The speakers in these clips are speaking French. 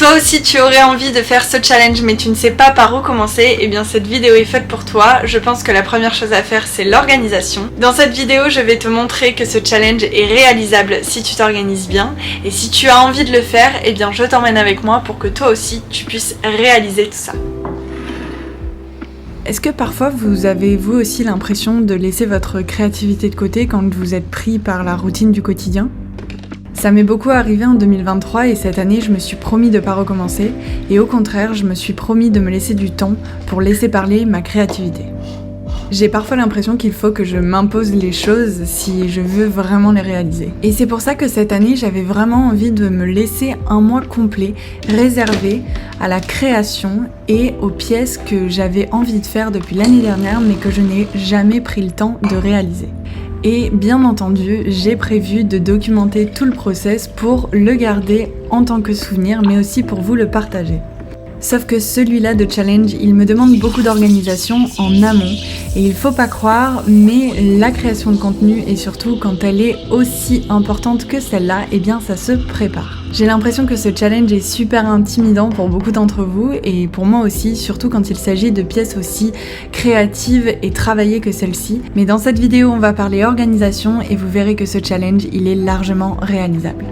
Toi aussi tu aurais envie de faire ce challenge mais tu ne sais pas par où commencer, et bien cette vidéo est faite pour toi. Je pense que la première chose à faire c'est l'organisation. Dans cette vidéo je vais te montrer que ce challenge est réalisable si tu t'organises bien, et si tu as envie de le faire, et bien je t'emmène avec moi pour que toi aussi tu puisses réaliser tout ça. Est-ce que parfois vous avez vous aussi l'impression de laisser votre créativité de côté quand vous êtes pris par la routine du quotidien ? Ça m'est beaucoup arrivé en 2023 et cette année je me suis promis de pas recommencer, et au contraire je me suis promis de me laisser du temps pour laisser parler ma créativité. J'ai parfois l'impression qu'il faut que je m'impose les choses si je veux vraiment les réaliser. Et c'est pour ça que cette année j'avais vraiment envie de me laisser un mois complet réservé à la création et aux pièces que j'avais envie de faire depuis l'année dernière mais que je n'ai jamais pris le temps de réaliser. Et bien entendu, j'ai prévu de documenter tout le process pour le garder en tant que souvenir, mais aussi pour vous le partager. Sauf que celui-là de challenge, il me demande beaucoup d'organisation en amont, et il faut pas croire, mais la création de contenu, et surtout quand elle est aussi importante que celle-là, eh bien ça se prépare. J'ai l'impression que ce challenge est super intimidant pour beaucoup d'entre vous, et pour moi aussi, surtout quand il s'agit de pièces aussi créatives et travaillées que celle-ci. Mais dans cette vidéo, on va parler organisation, et vous verrez que ce challenge, il est largement réalisable.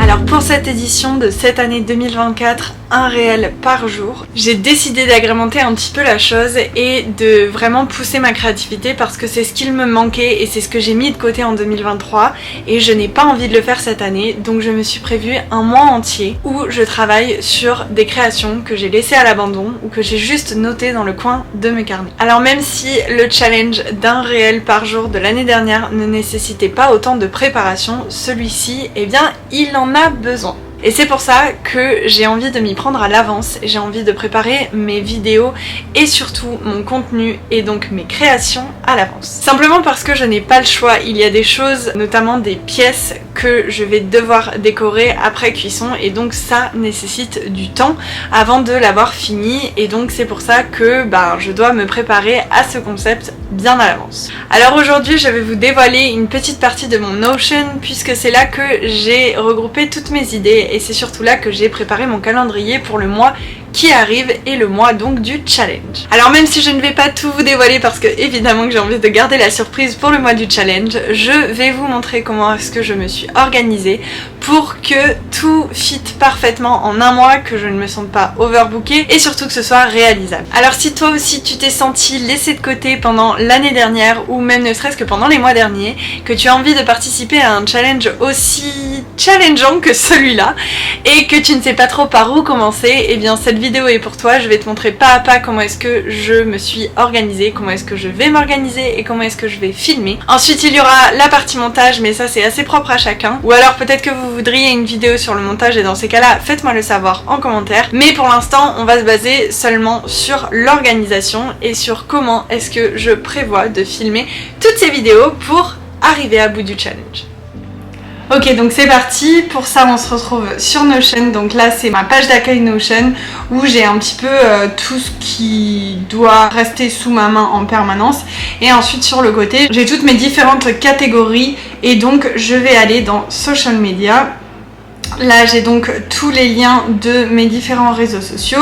Alors pour cette édition de cette année 2024, un réel par jour, j'ai décidé d'agrémenter un petit peu la chose et de vraiment pousser ma créativité parce que c'est ce qu'il me manquait et c'est ce que j'ai mis de côté en 2023 et je n'ai pas envie de le faire cette année, donc je me suis prévu un mois entier où je travaille sur des créations que j'ai laissées à l'abandon ou que j'ai juste notées dans le coin de mes carnets. Alors même si le challenge d'un réel par jour de l'année dernière ne nécessitait pas autant de préparation, celui-ci, eh bien il en a besoin. Et c'est pour ça que j'ai envie de m'y prendre à l'avance, j'ai envie de préparer mes vidéos et surtout mon contenu et donc mes créations à l'avance. Simplement parce que je n'ai pas le choix, il y a des choses, notamment des pièces que je vais devoir décorer après cuisson et donc ça nécessite du temps avant de l'avoir fini, et donc c'est pour ça que je dois me préparer à ce concept bien à l'avance. Alors aujourd'hui je vais vous dévoiler une petite partie de mon Notion puisque c'est là que j'ai regroupé toutes mes idées et c'est surtout là que j'ai préparé mon calendrier pour le mois qui arrive et le mois donc du challenge. Alors même si je ne vais pas tout vous dévoiler parce que évidemment que j'ai envie de garder la surprise pour le mois du challenge, je vais vous montrer comment est-ce que je me suis organisée pour que tout fit parfaitement en un mois, que je ne me sente pas overbookée et surtout que ce soit réalisable. Alors si toi aussi tu t'es senti laissé de côté pendant l'année dernière ou même ne serait-ce que pendant les mois derniers, que tu as envie de participer à un challenge aussi challengeant que celui-là et que tu ne sais pas trop par où commencer, et bien cette vidéo est pour toi. Je vais te montrer pas à pas comment est-ce que je me suis organisée, comment est-ce que je vais m'organiser et comment est-ce que je vais filmer. Ensuite il y aura la partie montage, mais ça c'est assez propre à chacun, ou alors peut-être que vous voudriez une vidéo sur le montage et dans ces cas-là faites-moi le savoir en commentaire, mais pour l'instant on va se baser seulement sur l'organisation et sur comment est-ce que je prévois de filmer toutes ces vidéos pour arriver à bout du challenge. Ok, donc c'est parti. Pour ça on se retrouve sur Notion, donc là c'est ma page d'accueil Notion où j'ai un petit peu tout ce qui doit rester sous ma main en permanence, et ensuite sur le côté j'ai toutes mes différentes catégories et donc je vais aller dans Social Media. Là j'ai donc tous les liens de mes différents réseaux sociaux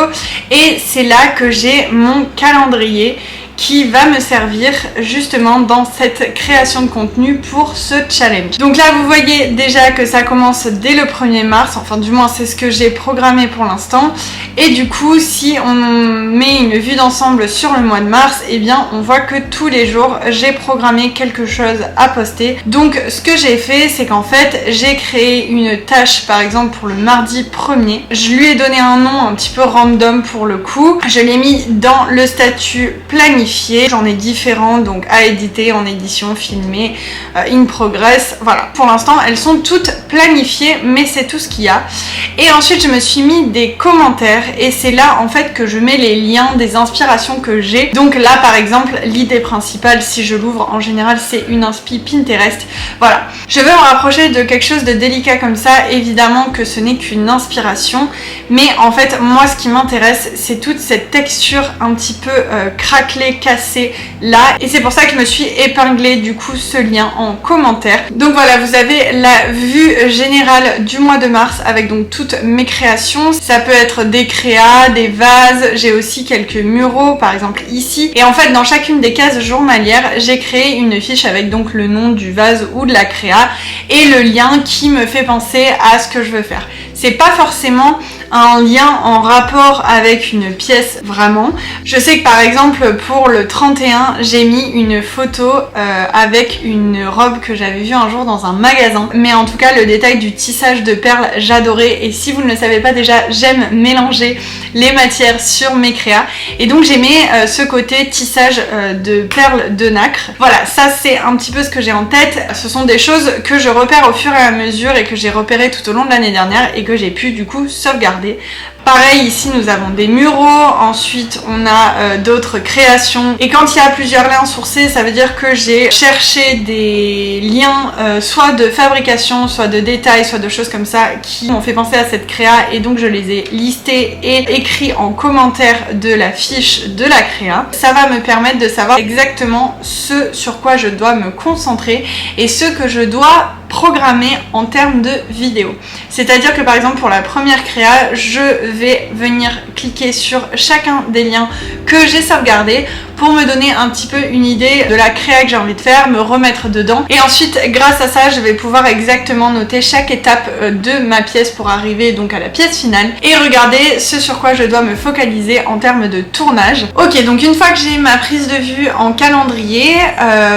et c'est là que j'ai mon calendrier qui va me servir justement dans cette création de contenu pour ce challenge. Donc là vous voyez déjà que ça commence dès le 1er mars, enfin du moins c'est ce que j'ai programmé pour l'instant, et du coup si on met une vue d'ensemble sur le mois de mars, eh bien on voit que tous les jours j'ai programmé quelque chose à poster. Donc ce que j'ai fait c'est qu'en fait j'ai créé une tâche par exemple pour le mardi 1er, je lui ai donné un nom un petit peu random pour le coup, je l'ai mis dans le statut planifié. J'en ai différents donc à éditer, en édition, filmer, in progress, voilà. Pour l'instant elles sont toutes planifiées mais c'est tout ce qu'il y a. Et ensuite je me suis mis des commentaires et c'est là en fait que je mets les liens des inspirations que j'ai. Donc là par exemple l'idée principale, si je l'ouvre en général c'est une inspi Pinterest, voilà. Je veux me rapprocher de quelque chose de délicat comme ça, évidemment que ce n'est qu'une inspiration, mais en fait moi ce qui m'intéresse c'est toute cette texture un petit peu craquelée cassé là et c'est pour ça que je me suis épinglé du coup ce lien en commentaire. Donc voilà, vous avez la vue générale du mois de mars avec donc toutes mes créations. Ça peut être des créas, des vases, j'ai aussi quelques muraux par exemple ici. Et en fait dans chacune des cases journalières, j'ai créé une fiche avec donc le nom du vase ou de la créa et le lien qui me fait penser à ce que je veux faire. C'est pas forcément un lien en rapport avec une pièce vraiment. Je sais que par exemple pour le 31 j'ai mis une photo avec une robe que j'avais vue un jour dans un magasin, mais en tout cas le détail du tissage de perles j'adorais et si vous ne le savez pas déjà, j'aime mélanger les matières sur mes créas et donc j'ai mis ce côté tissage de perles de nacre. Voilà, ça c'est un petit peu ce que j'ai en tête. Ce sont des choses que je repère au fur et à mesure et que j'ai repéré tout au long de l'année dernière et que j'ai pu du coup sauvegarder. Pareil, ici nous avons des muraux, ensuite on a d'autres créations et quand il y a plusieurs liens sourcés, ça veut dire que j'ai cherché des liens soit de fabrication, soit de détails, soit de choses comme ça qui m'ont fait penser à cette créa et donc je les ai listés et écrits en commentaire de la fiche de la créa. Ça va me permettre de savoir exactement ce sur quoi je dois me concentrer et ce que je dois programmer en termes de vidéo. C'est-à-dire que par exemple pour la première créa, je vais venir cliquer sur chacun des liens que j'ai sauvegardés pour me donner un petit peu une idée de la créa que j'ai envie de faire, me remettre dedans et ensuite grâce à ça je vais pouvoir exactement noter chaque étape de ma pièce pour arriver donc à la pièce finale et regarder ce sur quoi je dois me focaliser en termes de tournage. Ok, donc une fois que j'ai ma prise de vue en calendrier,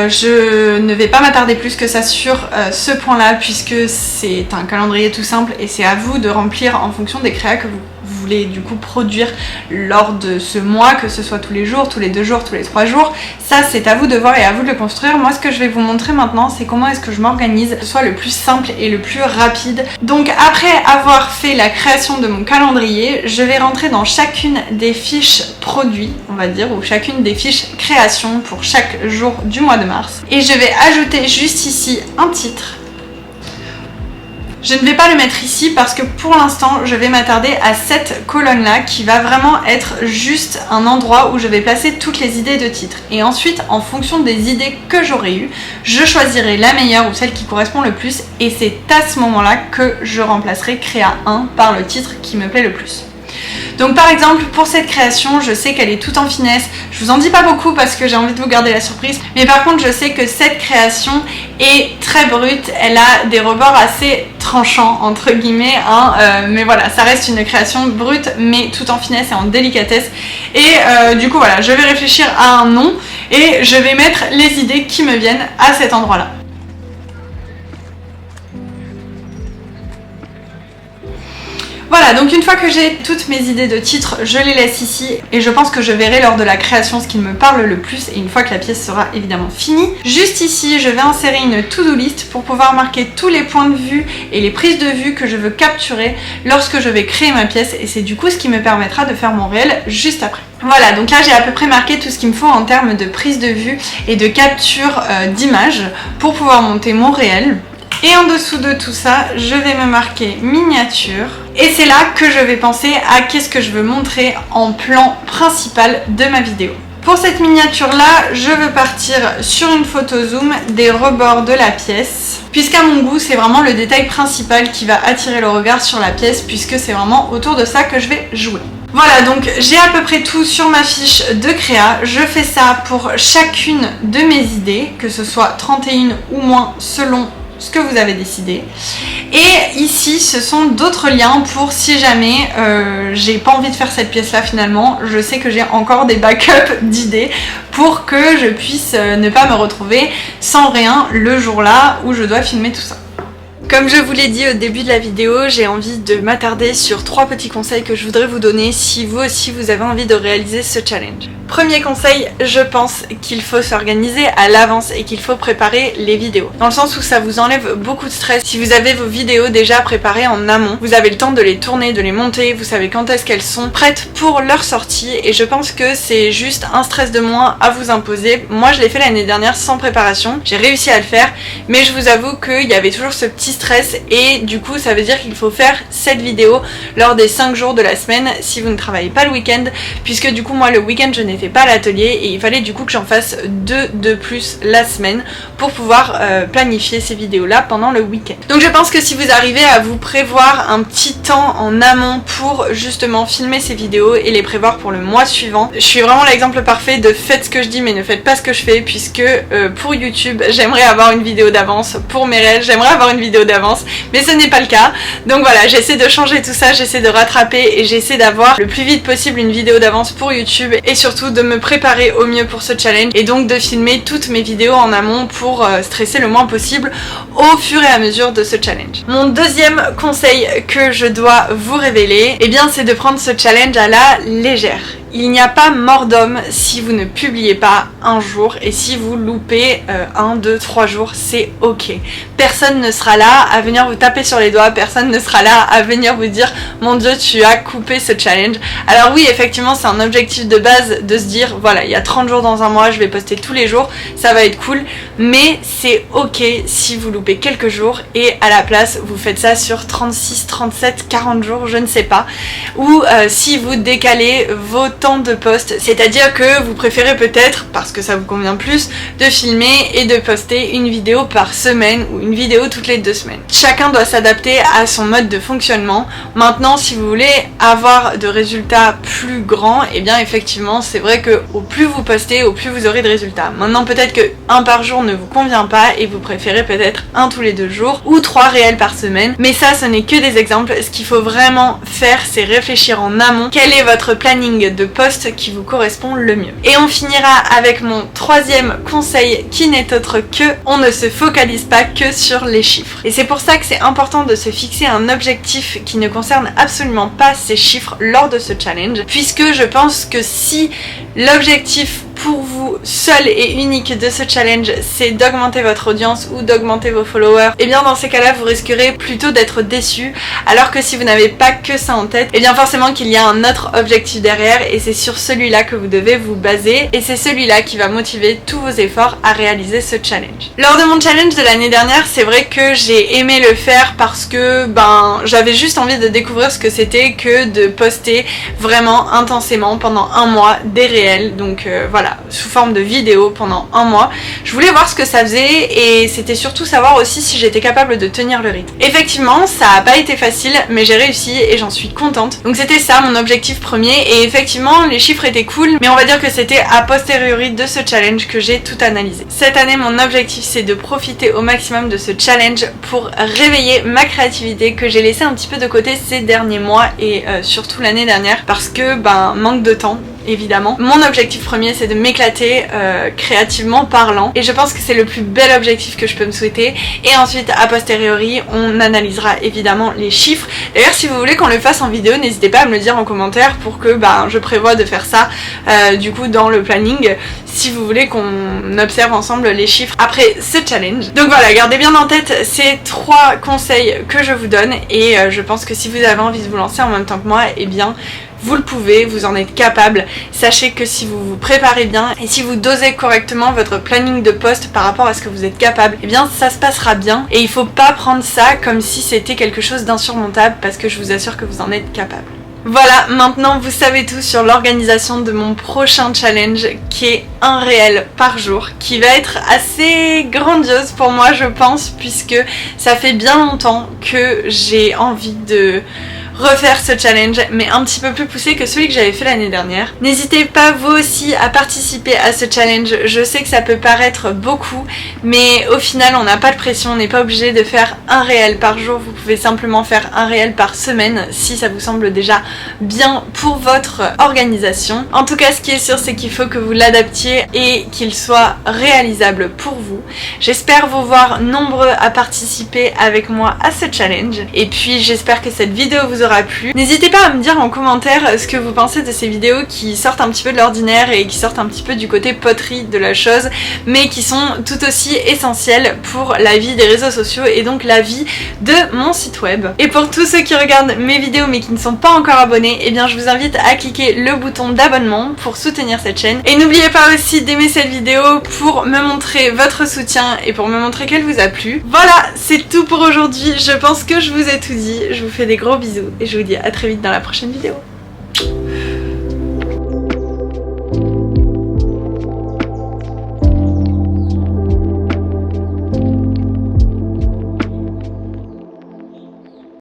je ne vais pas m'attarder plus que ça sur ce point là puisque c'est un calendrier tout simple et c'est à vous de remplir en fonction des créas que vous voulez du coup produire lors de ce mois, que ce soit tous les jours, tous les 2 jours, tous les 3 jours. Ça c'est à vous de voir et à vous de le construire. Moi ce que je vais vous montrer maintenant c'est comment est-ce que je m'organise, que ce soit le plus simple et le plus rapide. Donc après avoir fait la création de mon calendrier, je vais rentrer dans chacune des fiches produits, on va dire, ou chacune des fiches création pour chaque jour du mois de mars. Et je vais ajouter juste ici un titre. Je ne vais pas le mettre ici parce que pour l'instant je vais m'attarder à cette colonne là qui va vraiment être juste un endroit où je vais placer toutes les idées de titres et ensuite en fonction des idées que j'aurai eues, je choisirai la meilleure ou celle qui correspond le plus et c'est à ce moment là que je remplacerai créa 1 par le titre qui me plaît le plus. Donc par exemple pour cette création je sais qu'elle est toute en finesse, je vous en dis pas beaucoup parce que j'ai envie de vous garder la surprise, mais par contre je sais que cette création est très brute, elle a des rebords assez tranchants entre guillemets hein, mais voilà, ça reste une création brute mais tout en finesse et en délicatesse et du coup voilà, je vais réfléchir à un nom et je vais mettre les idées qui me viennent à cet endroit là. Voilà, donc une fois que j'ai toutes mes idées de titres, je les laisse ici et je pense que je verrai lors de la création ce qui me parle le plus et une fois que la pièce sera évidemment finie. Juste ici, je vais insérer une to-do list pour pouvoir marquer tous les points de vue et les prises de vue que je veux capturer lorsque je vais créer ma pièce et c'est du coup ce qui me permettra de faire mon réel juste après. Voilà, donc là j'ai à peu près marqué tout ce qu'il me faut en termes de prise de vue et de capture d'images pour pouvoir monter mon réel. Et en dessous de tout ça, je vais me marquer miniature. Et c'est là que je vais penser à qu'est-ce que je veux montrer en plan principal de ma vidéo. Pour cette miniature là, je veux partir sur une photo zoom des rebords de la pièce. Puisqu'à mon goût, c'est vraiment le détail principal qui va attirer le regard sur la pièce puisque c'est vraiment autour de ça que je vais jouer. Voilà, donc j'ai à peu près tout sur ma fiche de créa. Je fais ça pour chacune de mes idées, que ce soit 31 ou moins selon ce que vous avez décidé. Et ici ce sont d'autres liens pour si jamais j'ai pas envie de faire cette pièce là finalement, je sais que j'ai encore des backups d'idées pour que je puisse ne pas me retrouver sans rien le jour là où je dois filmer tout ça. Comme je vous l'ai dit au début de la vidéo, j'ai envie de m'attarder sur 3 petits conseils que je voudrais vous donner si vous aussi vous avez envie de réaliser ce challenge. Premier conseil, je pense qu'il faut s'organiser à l'avance et qu'il faut préparer les vidéos. Dans le sens où ça vous enlève beaucoup de stress. Si vous avez vos vidéos déjà préparées en amont, vous avez le temps de les tourner, de les monter, vous savez quand est-ce qu'elles sont prêtes pour leur sortie et je pense que c'est juste un stress de moins à vous imposer. Moi je l'ai fait l'année dernière sans préparation, j'ai réussi à le faire, mais je vous avoue qu'il y avait toujours ce petit stress et du coup ça veut dire qu'il faut faire cette vidéo lors des 5 jours de la semaine si vous ne travaillez pas le week-end, puisque du coup moi le week-end je n'étais pas à l'atelier et il fallait du coup que j'en fasse 2 de plus la semaine pour pouvoir planifier ces vidéos là pendant le week-end. Donc je pense que si vous arrivez à vous prévoir un petit temps en amont pour justement filmer ces vidéos et les prévoir pour le mois suivant, je suis vraiment l'exemple parfait de faites ce que je dis mais ne faites pas ce que je fais, puisque pour YouTube j'aimerais avoir une vidéo d'avance, pour mes réels j'aimerais avoir une vidéo d'avance, mais ce n'est pas le cas. Donc voilà, j'essaie de changer tout ça, j'essaie de rattraper et j'essaie d'avoir le plus vite possible une vidéo d'avance pour YouTube et surtout de me préparer au mieux pour ce challenge et donc de filmer toutes mes vidéos en amont pour stresser le moins possible au fur et à mesure de ce challenge. Mon deuxième conseil que je dois vous révéler, eh bien c'est de prendre ce challenge à la légère. Il n'y a pas mort d'homme si vous ne publiez pas un jour, et si vous loupez 1, 2, 3 jours, c'est ok. Personne ne sera là à venir vous taper sur les doigts, personne ne sera là à venir vous dire mon Dieu tu as coupé ce challenge. Alors oui, effectivement c'est un objectif de base de se dire voilà, il y a 30 jours dans un mois, je vais poster tous les jours, ça va être cool, mais c'est ok si vous loupez quelques jours et à la place vous faites ça sur 36, 37, 40 jours, je ne sais pas, ou si vous décalez vos temps de post, c'est-à-dire que vous préférez peut-être, parce que ça vous convient plus, de filmer et de poster une vidéo par semaine ou une vidéo toutes les 2 semaines. Chacun doit s'adapter à son mode de fonctionnement. Maintenant, si vous voulez avoir de résultats plus grands, et bien effectivement c'est vrai que au plus vous postez, au plus vous aurez de résultats. Maintenant peut-être que 1 par jour ne vous convient pas et vous préférez peut-être 1 tous les 2 jours ou 3 réels par semaine, mais ça ce n'est que des exemples. Ce qu'il faut vraiment faire, c'est réfléchir en amont quel est votre planning de post qui vous correspond le mieux. Et on finira avec mon troisième conseil qui n'est autre que on ne se focalise pas que sur les chiffres. Et c'est pour ça que c'est important de se fixer un objectif qui ne concerne absolument pas ces chiffres lors de ce challenge, puisque je pense que si l'objectif pour vous seul et unique de ce challenge c'est d'augmenter votre audience ou d'augmenter vos followers, et bien dans ces cas là vous risquerez plutôt d'être déçu, alors que si vous n'avez pas que ça en tête, et bien forcément qu'il y a un autre objectif derrière et c'est sur celui-là que vous devez vous baser et c'est celui-là qui va motiver tous vos efforts à réaliser ce challenge. Lors de mon challenge de l'année dernière, c'est vrai que j'ai aimé le faire parce que j'avais juste envie de découvrir ce que c'était que de poster vraiment intensément pendant 1 mois des réels, donc voilà, sous forme de vidéo pendant 1 mois. Je voulais voir ce que ça faisait et c'était surtout savoir aussi si j'étais capable de tenir le rythme. Effectivement, ça n'a pas été facile, mais j'ai réussi et j'en suis contente. Donc c'était ça mon objectif premier et effectivement les chiffres étaient cool, mais on va dire que c'était a posteriori de ce challenge que j'ai tout analysé. Cette année, mon objectif c'est de profiter au maximum de ce challenge pour réveiller ma créativité que j'ai laissée un petit peu de côté ces derniers mois et surtout l'année dernière parce que manque de temps. Évidemment. Mon objectif premier c'est de m'éclater créativement parlant et je pense que c'est le plus bel objectif que je peux me souhaiter et ensuite a posteriori on analysera évidemment les chiffres. D'ailleurs si vous voulez qu'on le fasse en vidéo n'hésitez pas à me le dire en commentaire pour que je prévois de faire ça du coup dans le planning si vous voulez qu'on observe ensemble les chiffres après ce challenge. Donc voilà, gardez bien en tête ces 3 conseils que je vous donne et je pense que si vous avez envie de vous lancer en même temps que moi, et bien vous le pouvez, vous en êtes capable. Sachez que si vous vous préparez bien et si vous dosez correctement votre planning de poste par rapport à ce que vous êtes capable, et bien ça se passera bien et il faut pas prendre ça comme si c'était quelque chose d'insurmontable parce que je vous assure que vous en êtes capable. Voilà, maintenant vous savez tout sur l'organisation de mon prochain challenge qui est 1 réel par jour, qui va être assez grandiose pour moi je pense, puisque ça fait bien longtemps que j'ai envie de refaire ce challenge, mais un petit peu plus poussé que celui que j'avais fait l'année dernière. N'hésitez pas vous aussi à participer à ce challenge, je sais que ça peut paraître beaucoup, mais au final on n'a pas de pression, on n'est pas obligé de faire 1 réel par jour, vous pouvez simplement faire 1 réel par semaine si ça vous semble déjà bien pour votre organisation. En tout cas ce qui est sûr c'est qu'il faut que vous l'adaptiez et qu'il soit réalisable pour vous. J'espère vous voir nombreux à participer avec moi à ce challenge et puis j'espère que cette vidéo vous aura aura plu. N'hésitez pas à me dire en commentaire ce que vous pensez de ces vidéos qui sortent un petit peu de l'ordinaire et qui sortent un petit peu du côté poterie de la chose, mais qui sont tout aussi essentielles pour la vie des réseaux sociaux et donc la vie de mon site web. Et pour tous ceux qui regardent mes vidéos mais qui ne sont pas encore abonnés, eh bien je vous invite à cliquer le bouton d'abonnement pour soutenir cette chaîne. Et n'oubliez pas aussi d'aimer cette vidéo pour me montrer votre soutien et pour me montrer qu'elle vous a plu. Voilà, c'est tout pour aujourd'hui. Je pense que je vous ai tout dit. Je vous fais des gros bisous et je vous dis à très vite dans la prochaine vidéo.